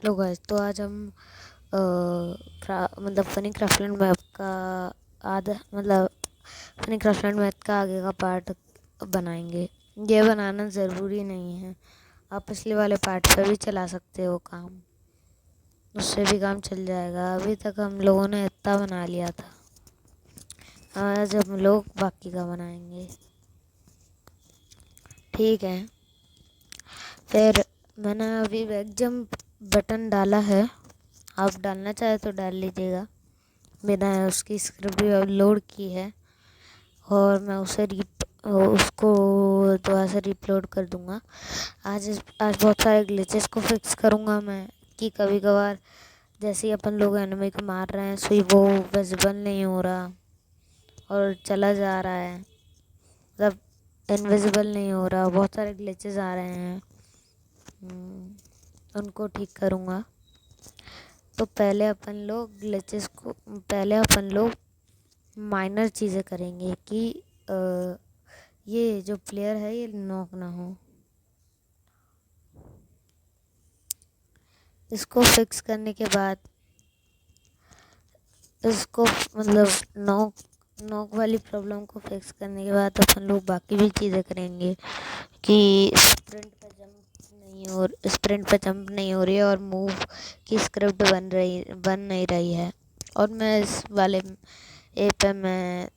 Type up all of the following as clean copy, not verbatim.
Hello guys, तो आज हम मतलब फनी क्राफ्टलैंड मैप का फनी क्राफ्टलैंड मैप का आगे का पार्ट बनाएंगे। ये बनाना ज़रूरी नहीं है, आप पिछले वाले पार्ट पे भी चला सकते हो काम, उससे भी काम चल जाएगा। अभी तक हम लोगों ने इतना बना लिया था, आज हम लोग बाकी का बनाएंगे। ठीक है, फिर मैंने अभी बैक जंप बटन डाला है, आप डालना चाहे तो डाल लीजिएगा। मैंने उसकी स्क्रिप्ट भी अपलोड की है और मैं उसको दोबारा से रिपलोड कर दूंगा। आज बहुत सारे ग्लिचेस को फिक्स करूंगा मैं, कि कभी कभार जैसे ही अपन लोग एनिमी को मार रहे हैं सो वो विजिबल नहीं हो रहा और चला जा रहा है, मतलब इनविजिबल नहीं हो रहा, बहुत सारे ग्लिचेस आ रहे हैं। उनको ठीक करूंगा। तो पहले अपन लोग माइनर चीज़ें करेंगे कि ये जो प्लेयर है ये नॉक ना हो। इसको फिक्स करने के बाद इसको मतलब नॉक नॉक वाली प्रॉब्लम को फिक्स करने के बाद अपन लोग बाकी भी चीज़ें करेंगे कि स्प्रिंट पे जंप नहीं हो रही है और मूव की स्क्रिप्ट बन नहीं रही है। और मैं इस वाले ए पे मैं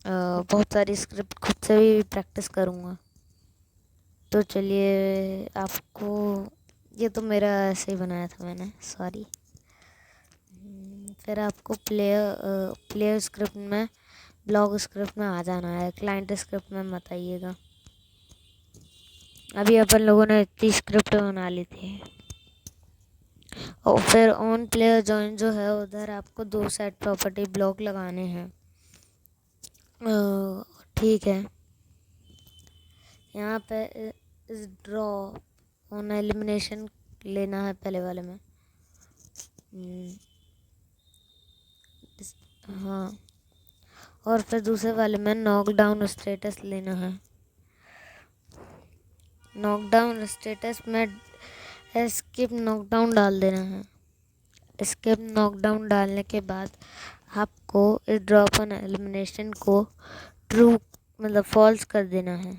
बहुत सारी स्क्रिप्ट खुद से भी प्रैक्टिस करूँगा। तो चलिए, आपको ये तो मेरा ऐसे ही बनाया था मैंने, सॉरी। फिर आपको प्लेयर स्क्रिप्ट में ब्लॉग स्क्रिप्ट में आ जाना है, क्लाइंट स्क्रिप्ट में मत आइएगा। अभी अपन लोगों ने इतनी स्क्रिप्ट बना ली थी। और फिर ऑन प्लेयर जॉइन जो है उधर आपको 2 सेट प्रॉपर्टी ब्लॉक लगाने हैं। ठीक है, यहाँ पे इस ड्रॉ ऑन एलिमिनेशन लेना है पहले वाले में। हाँ, और फिर दूसरे वाले में नॉकडाउन स्टेटस लेना है। नॉकडाउन स्टेटस में एस्केप नॉकडाउन डाल देना है। एस्केप नॉकडाउन डालने के बाद आपको इस ड्रॉप ऑन एलिमिनेशन को ट्रू मतलब फॉल्स कर देना है।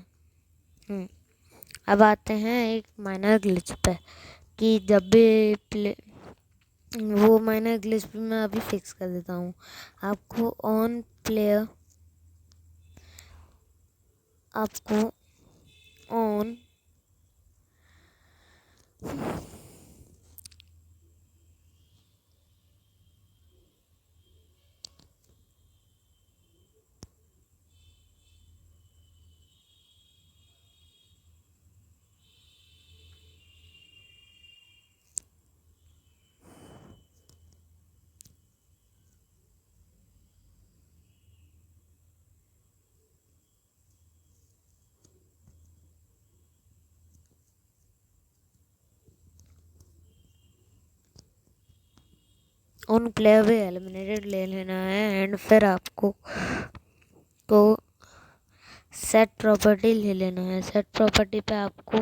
अब आते हैं एक माइनर ग्लिच पे, कि जब भी वो माइनर ग्लिच भी मैं अभी फिक्स कर देता हूँ। आपको ऑन ऑन प्लेयर भी एलिमिनेटेड ले लेना है। एंड फिर आपको सेट प्रॉपर्टी ले लेना है। सेट प्रॉपर्टी पे आपको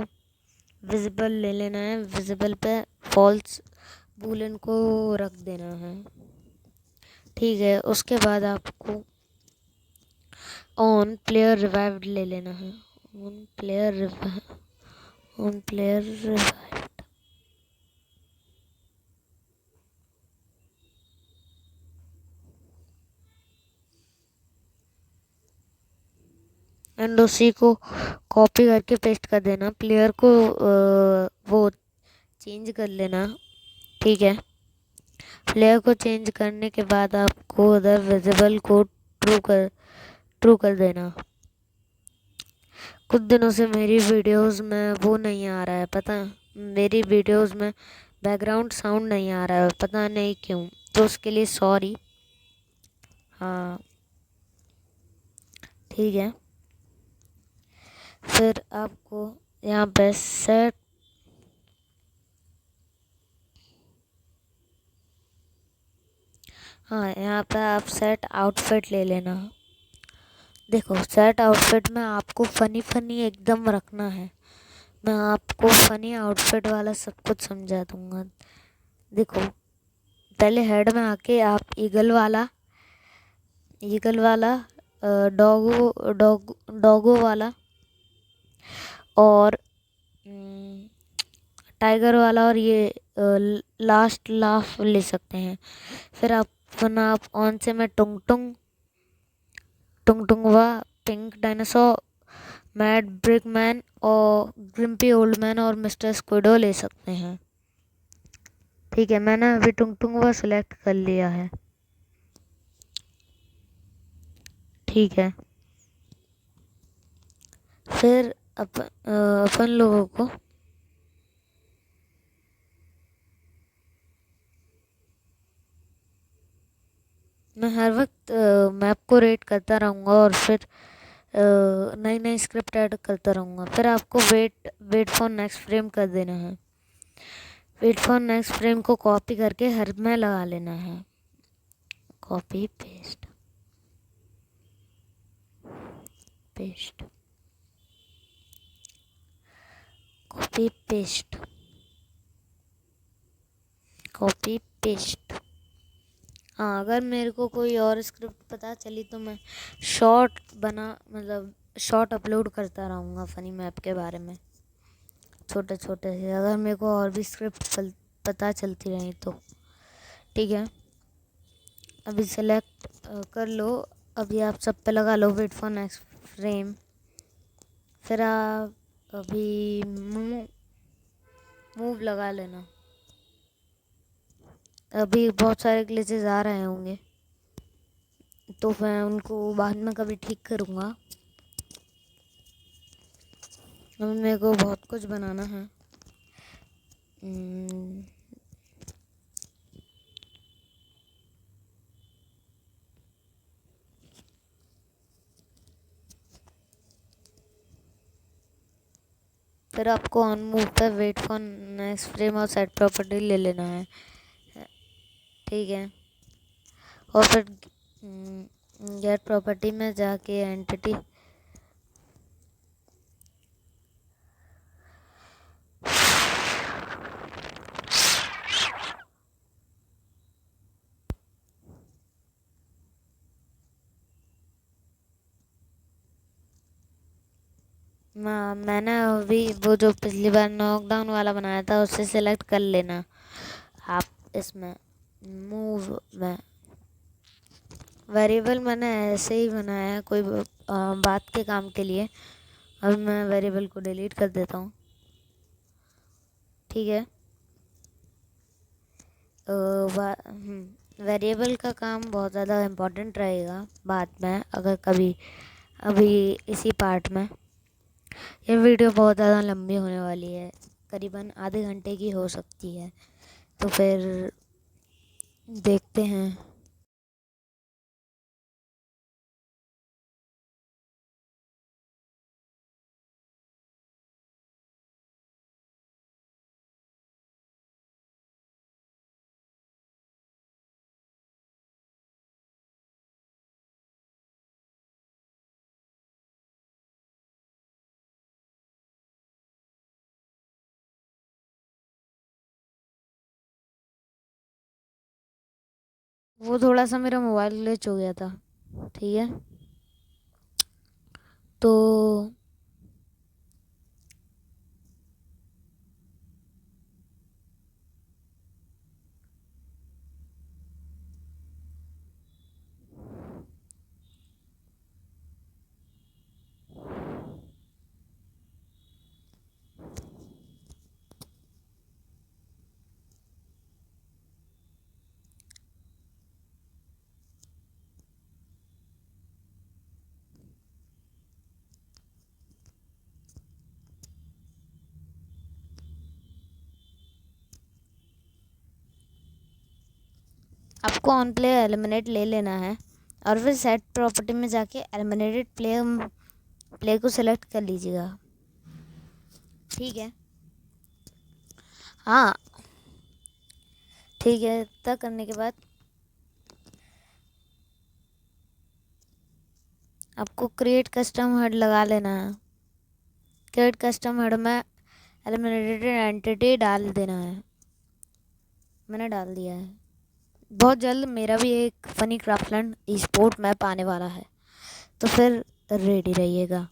विजिबल ले लेना है। विजिबल पे फॉल्स बूलियन को रख देना है। ठीक है, उसके बाद आपको ऑन प्लेयर रिवाइव्ड ले लेना है। ऑन प्लेयर रिवाइव एंड उसी को कॉपी करके पेस्ट कर देना। प्लेयर को वो चेंज कर लेना। ठीक है, प्लेयर को चेंज करने के बाद आपको उधर विजिबल को ट्रू कर देना। कुछ दिनों से मेरी वीडियोस में वो नहीं आ रहा है, पता मेरी वीडियोस में बैकग्राउंड साउंड नहीं आ रहा है, पता नहीं क्यों, तो उसके लिए सॉरी। हाँ, ठीक है, फिर आपको यहाँ पे यहाँ पे आप सेट आउटफिट ले लेना। देखो, सेट आउटफिट में आपको फनी फनी एकदम रखना है, मैं आपको फनी आउटफिट वाला सब कुछ समझा दूंगा। देखो, पहले हेड में आके आप ईगल वाला, डॉगो वाला और टाइगर वाला और ये लास्ट लाफ ले सकते हैं। फिर आप ऑन से मैं टुंग टुंग, टुंग टुंगवा, pink dinosaur, mad brick man और ग्रिम्पी ओल्ड मैन और मिस्टर स्क्विडो ले सकते हैं। ठीक है, मैंने अभी टुंग टुंगवा सिलेक्ट कर लिया है। ठीक है, फिर अपन लोगों को मैं हर वक्त मैप को रेट करता रहूँगा और फिर नई नई स्क्रिप्ट ऐड करता रहूँगा। फिर आपको वेट फॉर नेक्स्ट फ्रेम कर देना है। वेट फॉर नेक्स्ट फ्रेम को कॉपी करके हर में लगा लेना है। Copy paste paste copy paste copy paste. हाँ, अगर मेरे को कोई और स्क्रिप्ट पता चली तो मैं शॉर्ट अपलोड करता रहूँगा फनी मैप के बारे में, छोटे छोटे से, अगर मेरे को और भी स्क्रिप्ट पता चलती रही तो। ठीक है, अभी सेलेक्ट कर लो। अभी आप सब पे लगा लो वेट फॉर नेक्स्ट फ्रेम। फिर आप अभी मूव लगा लेना। अभी बहुत सारे ग्लिचेस आ रहे होंगे तो मैं उनको बाद में कभी ठीक करूँगा। अभी मेरे को बहुत कुछ बनाना है। फिर आपको ऑन मूव पे वेट फॉर नेक्स्ट फ्रेम और सेट प्रॉपर्टी ले लेना है। ठीक है, और फिर गेट प्रॉपर्टी में जाके एंटिटी मैंने अभी वो जो पिछली बार नॉकडाउन वाला बनाया था उससे सिलेक्ट कर लेना आप। इसमें मूव में वेरिएबल मैंने ऐसे ही बनाया है, कोई बात के काम के लिए। अब मैं वेरिएबल को डिलीट कर देता हूँ। ठीक है, वेरिएबल का काम बहुत ज़्यादा इम्पोर्टेंट रहेगा बाद में, अगर कभी अभी इसी पार्ट में। ये वीडियो बहुत ज़्यादा लंबी होने वाली है, करीबन आधे घंटे की हो सकती है, तो फिर देखते हैं। वो थोड़ा सा मेरा मोबाइल ग्लिच हो गया था। ठीक है, तो आपको ऑन प्ले एलिमिनेट ले लेना है और फिर सेट प्रॉपर्टी में जाके एलिमिनेटेड प्ले को सिलेक्ट कर लीजिएगा। ठीक है, हाँ ठीक है, इतना करने के बाद आपको क्रिएट कस्टम हेड लगा लेना है। क्रिएट कस्टम हेड में एलिमिनेटेड एंटिटी डाल देना है। मैंने डाल दिया है। बहुत जल्द मेरा भी एक फनी क्राफ्टलैंड ई स्पोर्ट मैप आने वाला है, तो फिर रेडी रहिएगा।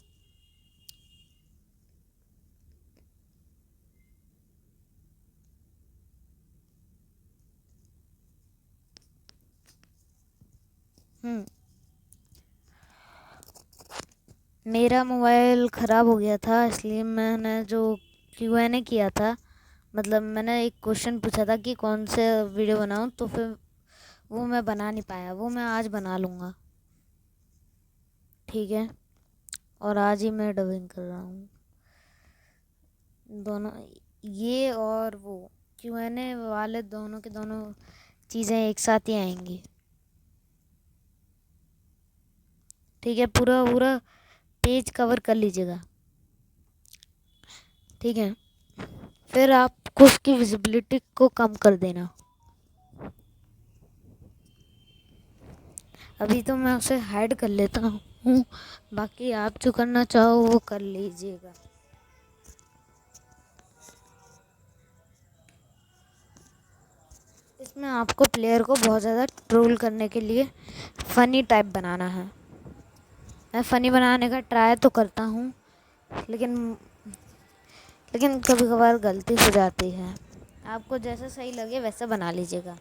मेरा मोबाइल ख़राब हो गया था, इसलिए मैंने जो Q&A किया था, मतलब मैंने एक क्वेश्चन पूछा था कि कौन से वीडियो बनाऊं, तो फिर वो मैं बना नहीं पाया। वो मैं आज बना लूँगा, ठीक है। और आज ही मैं डबिंग कर रहा हूँ दोनों, ये और वो Q&A वाले दोनों के दोनों चीज़ें एक साथ ही आएंगी, ठीक है। पूरा पूरा पेज कवर कर लीजिएगा, ठीक है। फिर आपको उसकी विजिबिलिटी को कम कर देना। अभी तो मैं उसे हाइड कर लेता हूँ, बाकी आप जो करना चाहो वो कर लीजिएगा। इसमें आपको प्लेयर को बहुत ज़्यादा ट्रोल करने के लिए फ़नी टाइप बनाना है। मैं फ़नी बनाने का ट्राई तो करता हूँ, लेकिन कभी कभार गलती हो जाती है। आपको जैसा सही लगे वैसा बना लीजिएगा।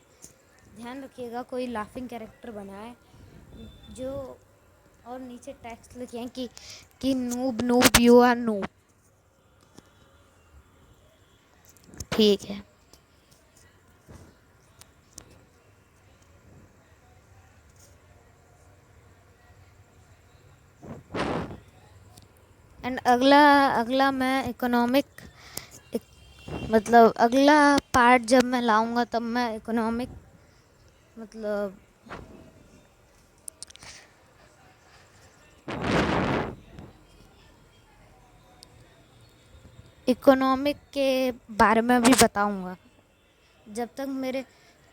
ध्यान रखिएगा कोई लाफिंग कैरेक्टर बनाए जो, और नीचे टेक्स्ट लिखें कि noob noob you are noob, ठीक है। एंड अगला मैं इकोनॉमिक, मतलब अगला पार्ट जब मैं लाऊंगा तब मैं इकोनॉमिक, मतलब इकोनॉमिक के बारे में भी बताऊंगा। जब तक मेरे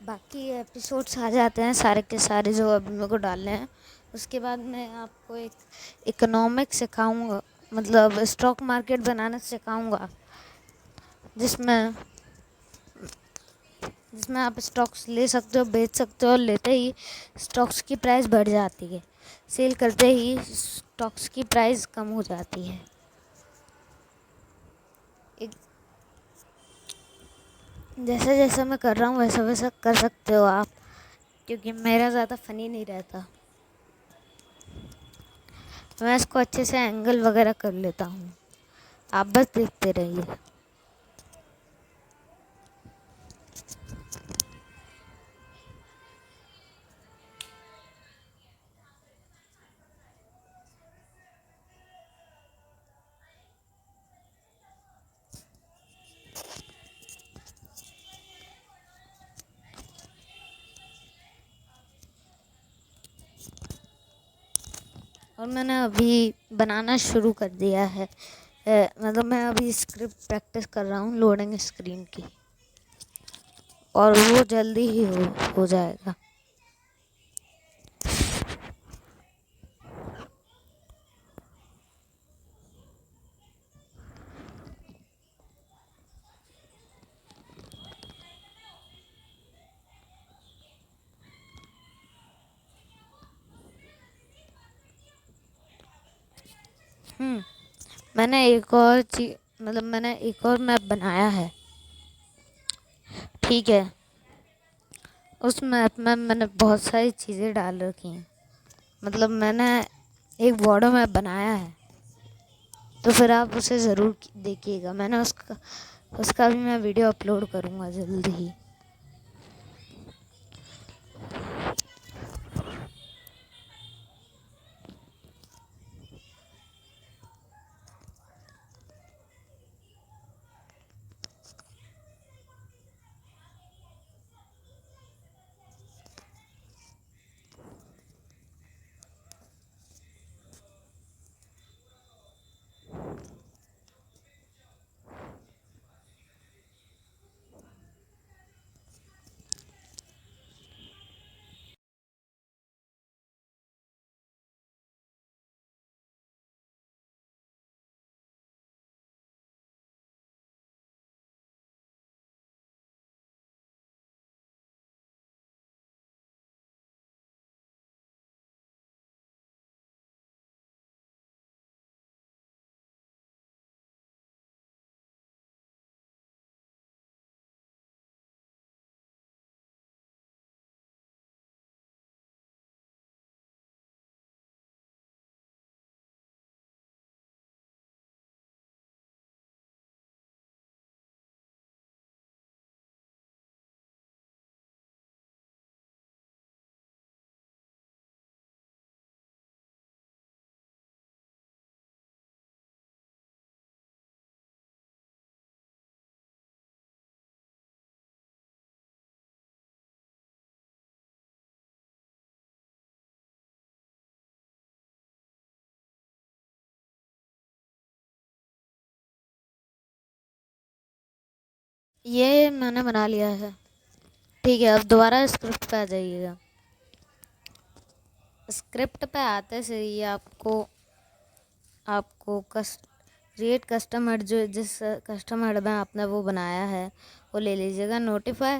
बाकी एपिसोड्स आ जाते हैं सारे के सारे जो अभी मेरे को डालने हैं, उसके बाद मैं आपको एक इकोनॉमिक सिखाऊंगा, मतलब स्टॉक मार्केट बनाना सिखाऊंगा, जिसमें आप स्टॉक्स ले सकते हो, बेच सकते हो, और लेते ही स्टॉक्स की प्राइस बढ़ जाती है, सेल करते ही स्टॉक्स की प्राइस कम हो जाती है। एक जैसा जैसा मैं कर रहा हूँ वैसा वैसा कर सकते हो आप, क्योंकि मेरा ज़्यादा फ़नी नहीं रहता। मैं इसको अच्छे से एंगल वगैरह कर लेता हूँ, आप बस देखते रहिए। और मैंने अभी बनाना शुरू कर दिया है, मतलब मैं अभी स्क्रिप्ट प्रैक्टिस कर रहा हूँ लोडिंग स्क्रीन की, और वो जल्दी ही हो जाएगा। मैंने एक और चीज, मतलब मैंने एक और मैप बनाया है, ठीक है। उस मैप में मैंने बहुत सारी चीज़ें डाल रखी हैं, मतलब मैंने एक बॉर्डर मैप बनाया है, तो फिर आप उसे ज़रूर देखिएगा। मैंने उसका भी मैं वीडियो अपलोड करूँगा जल्दी ही। ये मैंने बना लिया है। ठीक है, अब दोबारा स्क्रिप्ट पे आ जाइएगा। स्क्रिप्ट पे आते से ही आपको आपको क्रिएट कस्टमर, जो जिस कस्टमर में आपने वो बनाया है वो ले लीजिएगा। नोटिफाई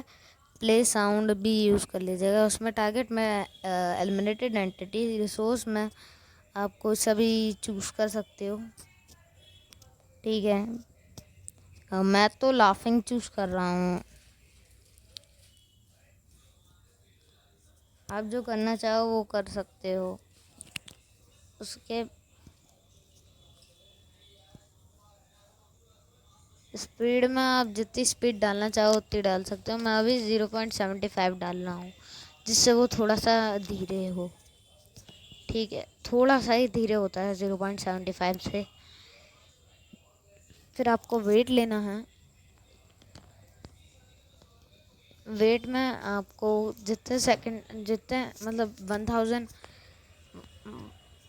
प्ले साउंड भी यूज़ कर लीजिएगा। उसमें टारगेट में एलिमिनेटेड एंटिटी रिसोर्स में आपको सभी चूज़ कर सकते हो। ठीक है, मैं तो लाफिंग चूज़ कर रहा हूँ। आप जो करना चाहो वो कर सकते हो। उसके स्पीड में आप जितनी स्पीड डालना चाहो उतनी डाल सकते हो। मैं अभी 0.75 डाल रहा हूँ, जिससे वो थोड़ा सा धीरे हो। ठीक है, थोड़ा सा ही धीरे होता है 0.75 से। फिर आपको वेट लेना है। वेट में आपको जितने सेकंड, जितने मतलब 1000,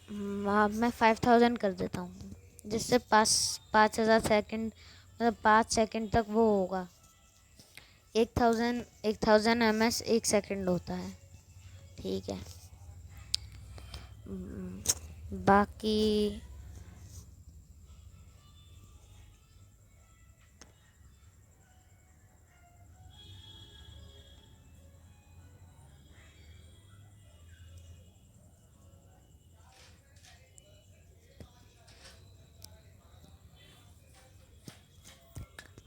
मैं 5000 कर देता हूँ, जिससे 5000 सेकंड, मतलब 5 सेकंड तक वो होगा। 1000 ms 1 सेकंड होता है। ठीक है, बाकी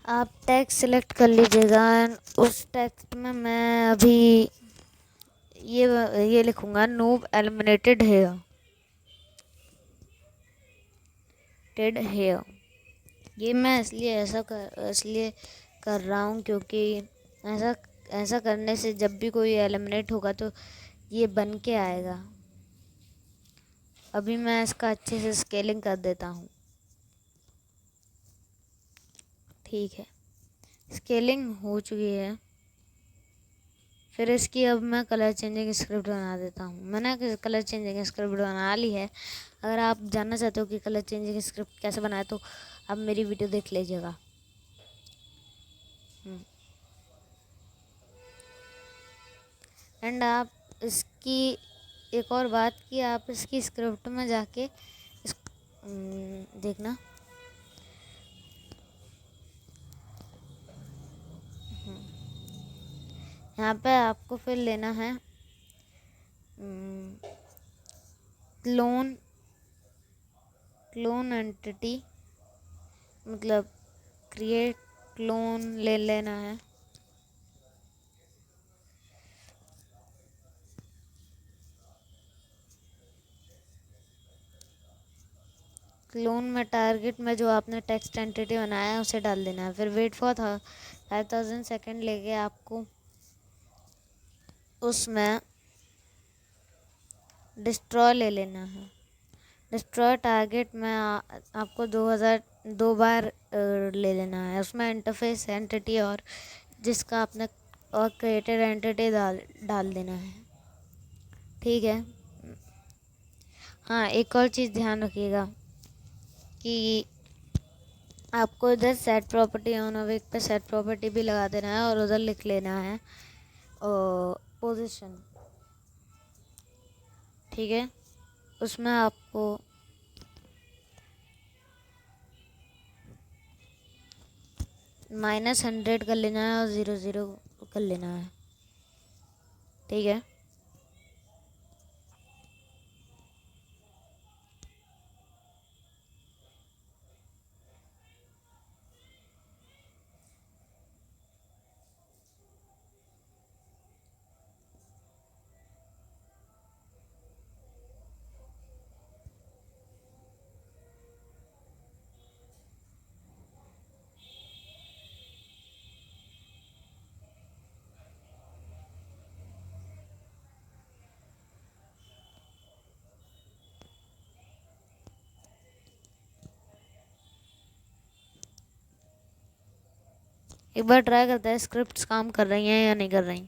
आप टेक्स्ट सिलेक्ट कर लीजिएगा। उस टेक्स्ट में मैं अभी ये लिखूंगा, नूब एलिमिनेटेड हेयर। ये मैं इसलिए कर रहा हूँ क्योंकि ऐसा ऐसा करने से जब भी कोई एलिमिनेट होगा तो ये बन के आएगा। अभी मैं इसका अच्छे से स्केलिंग कर देता हूँ। ठीक है, स्केलिंग हो चुकी है। फिर इसकी अब मैं कलर चेंजिंग स्क्रिप्ट बना देता हूँ। मैंने कलर चेंजिंग स्क्रिप्ट बना ली है। अगर आप जानना चाहते हो कि कलर चेंजिंग स्क्रिप्ट कैसे बनाए तो आप मेरी वीडियो देख लीजिएगा। एंड आप इसकी एक और बात कि आप इसकी स्क्रिप्ट में जाके देखना। यहाँ पे आपको फिर लेना है क्लोन एंटिटी, मतलब क्रिएट क्लोन ले लेना है। क्लोन में टारगेट में जो आपने टेक्स्ट एंटिटी बनाया है उसे डाल देना है। फिर वेट फॉर 5000 सेकेंड लेके आपको उसमें डिस्ट्रॉय ले लेना है। डिस्ट्रॉय टारगेट में आपको 2000 दो बार ले लेना है। उसमें इंटरफेस एंटिटी और जिसका आपने और क्रिएटेड एंटिटी डाल देना है। ठीक है, हाँ एक और चीज़ ध्यान रखिएगा कि आपको इधर सेट प्रॉपर्टी ऑन अवेक पे सेट प्रॉपर्टी भी लगा देना है और उधर लिख लेना है पोजीशन। ठीक है, उसमें आपको -100 कर लेना है और 00 कर लेना है। ठीक है, एक बार ट्राई करते हैं स्क्रिप्ट्स काम कर रही हैं या नहीं कर रही।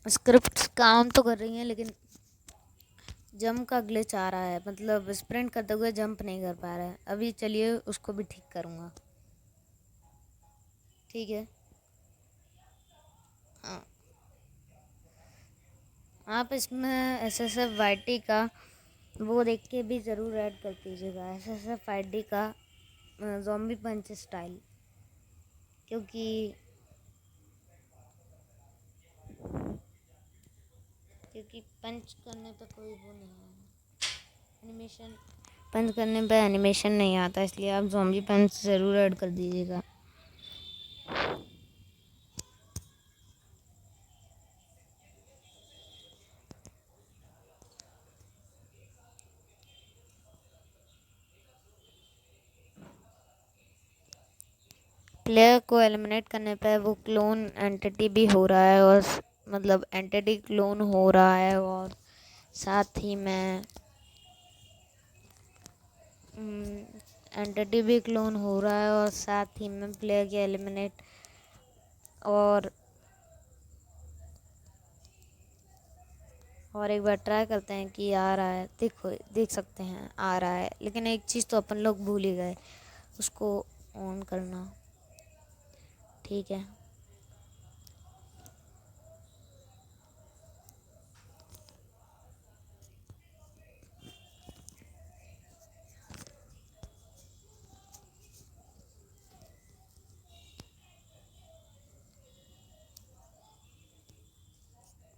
स्क्रिप्ट काम तो कर रही हैं, लेकिन जंप का ग्लिच आ रहा है, मतलब स्प्रिंट करते हुए जंप नहीं कर पा रहा है। अभी चलिए उसको भी ठीक करूँगा। ठीक है। हाँ, आप इसमें SSFYT का वो देख के भी ज़रूर ऐड कर दीजिएगा, SSFYT का ज़ॉम्बी पंच स्टाइल, क्योंकि पंच करने पे कोई वो नहीं है, एनिमेशन पंच करने पे एनिमेशन नहीं आता, इसलिए आप ज़ॉम्बी पंच ज़रूर ऐड कर दीजिएगा। प्लेयर को एलिमिनेट करने पे वो क्लोन एंटिटी भी हो रहा है, और मतलब एंटिटी क्लोन हो रहा है, और साथ ही में एंटिटी भी क्लोन हो रहा है, और साथ ही में प्लेयर के एलिमिनेट और एक बार ट्राई करते हैं कि आ रहा है। देखो, देख सकते हैं आ रहा है, लेकिन एक चीज़ तो अपन लोग भूल ही गए, उसको ऑन करना। ठीक है।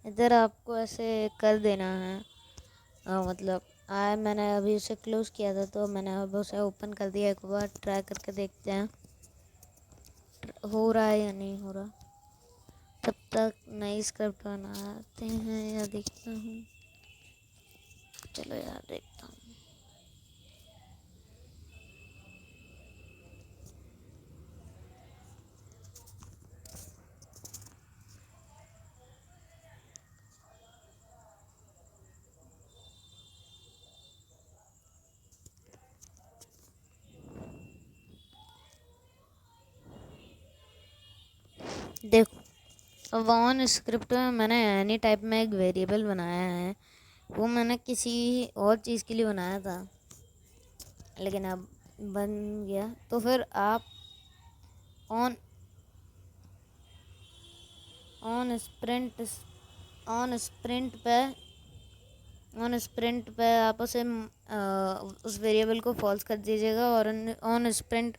इधर आपको ऐसे कर देना है, मतलब मैंने अभी उसे क्लोज किया था, तो मैंने अब उसे ओपन कर दिया। एक बार ट्राई करके देखते हैं हो रहा है या नहीं हो रहा। तब तक नई स्क्रिप्ट बनाते हैं या देखता हूँ। चलो यार, देखता हूँ। देखो, अब ऑन स्क्रिप्ट में मैंने एनी टाइप में एक वेरिएबल बनाया है, वो मैंने किसी और चीज़ के लिए बनाया था, लेकिन अब बन गया। तो फिर आप on on sprint on sprint पे ऑन स्प्रिंट पे आप उस वेरिएबल को फॉल्स कर दीजिएगा, और ऑन स्प्रिंट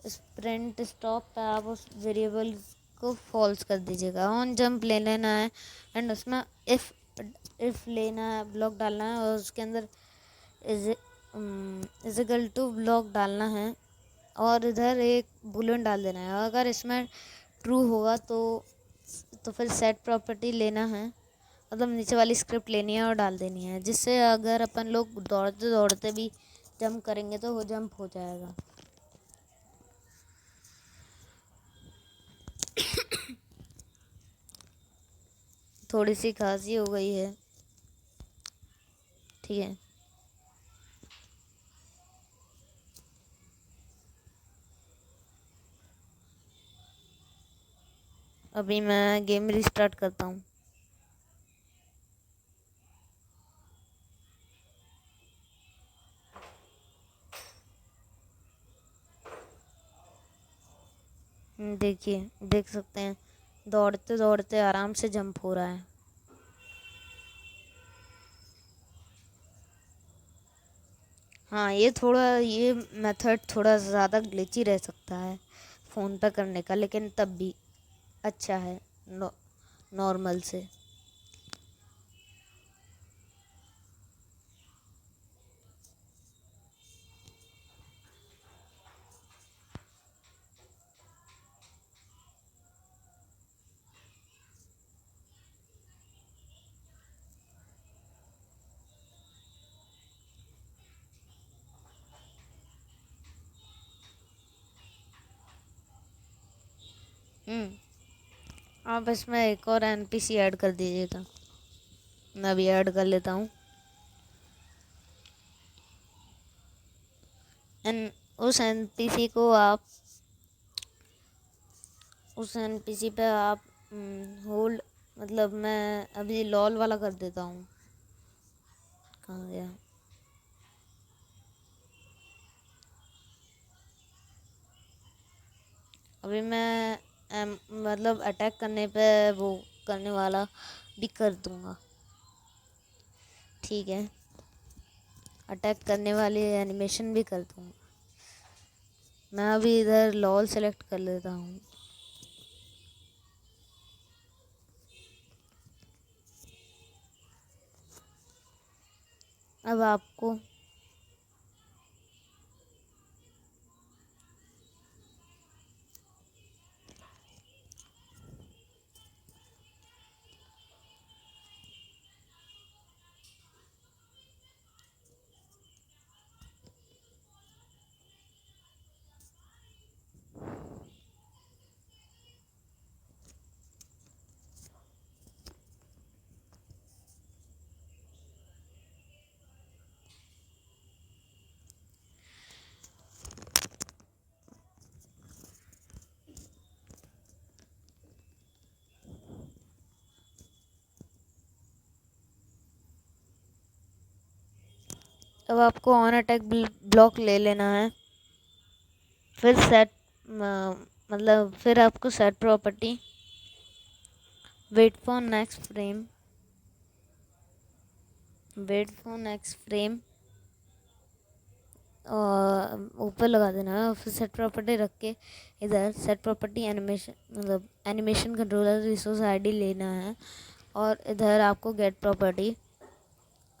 स्प्रिंट स्टॉप पे आप उस वेरिएबल को फॉल्स कर दीजिएगा। ऑन जंप ले लेना है, एंड उसमें इफ़ लेना है, ब्लॉक डालना है, और उसके अंदर इजिकल टू ब्लॉक डालना है, और इधर एक बुलियन डाल देना है। अगर इसमें ट्रू होगा तो फिर सेट प्रॉपर्टी लेना है, मतलब नीचे वाली स्क्रिप्ट लेनी है और डाल देनी है, जिससे अगर अपन लोग दौड़ते दौड़ते भी जंप करेंगे तो वो जंप हो जाएगा। थोड़ी सी खांसी हो गई है। ठीक है। अभी मैं गेम रिस्टार्ट करता हूँ। देखिए, देख सकते हैं दौड़ते दौड़ते आराम से जंप हो रहा है। हाँ, ये मेथड थोड़ा ज़्यादा ग्लिची रह सकता है फ़ोन पे करने का, लेकिन तब भी अच्छा है नॉर्मल से। आप इसमें एक और NPC ऐड कर दीजिएगा। मैं भी ऐड कर लेता हूँ। एन उस एनपीसी को आप उस एनपीसी पे आप होल्ड मतलब मैं अभी लॉल वाला कर देता हूँ। कहाँ गया? अभी मैं मतलब अटैक करने पे वो करने वाला भी कर दूंगा। ठीक है, अटैक करने वाली एनिमेशन भी कर दूंगा। मैं अभी इधर लॉल सेलेक्ट कर लेता हूँ। अब आपको ऑन अटैक ब्लॉक ले लेना है। फिर सेट मतलब फिर आपको set property, wait for next frame, और ऊपर लगा देना है। फिर सेट प्रॉपर्टी रख के इधर सेट प्रॉपर्टी एनिमेशन मतलब एनिमेशन कंट्रोलर रिसोर्स आईडी लेना है। और इधर आपको गेट प्रॉपर्टी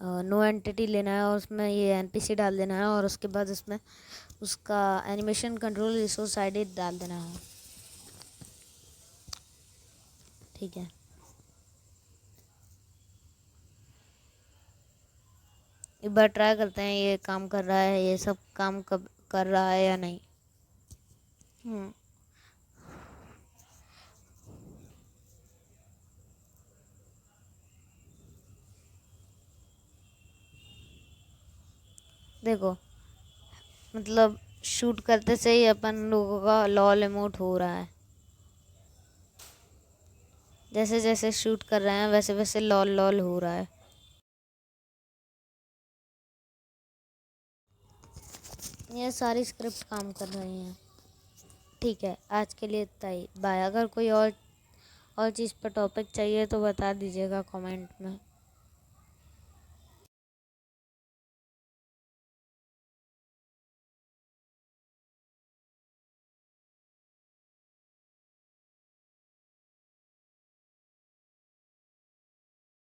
नो एंटिटी लेना है और उसमें ये एनपीसी डाल देना है। और उसके बाद इसमें उसका एनिमेशन कंट्रोल रिसोर्स आईडी डाल देना है। ठीक है, एक बार ट्राई करते हैं ये काम कर रहा है, ये सब काम कब कर रहा है या नहीं। देखो, मतलब शूट करते से ही अपन लोगों का लॉल इमोट हो रहा है। जैसे जैसे शूट कर रहे हैं वैसे वैसे लॉल लॉल हो रहा है। ये सारी स्क्रिप्ट काम कर रही हैं। ठीक है, आज के लिए इतना ही। बाय। अगर कोई और चीज़ पर टॉपिक चाहिए तो बता दीजिएगा कमेंट में।